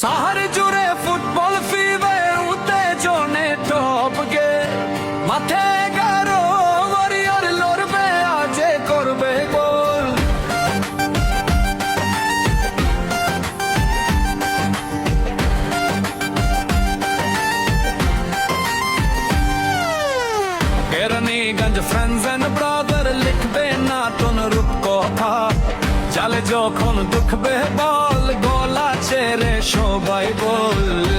শহর জুড়ে football fever উত্তেজনে টপকে মাঠে গারো ওয়ারিয়র লড়বে আজে করবে গোল। কেরানীগঞ্জ ফ্রেন্ডস এন্ড ব্রাদার লিখবে না তোন রূপকথা, জালে যখন দুঃখবে বল গলা ছেড়ে সবাই বল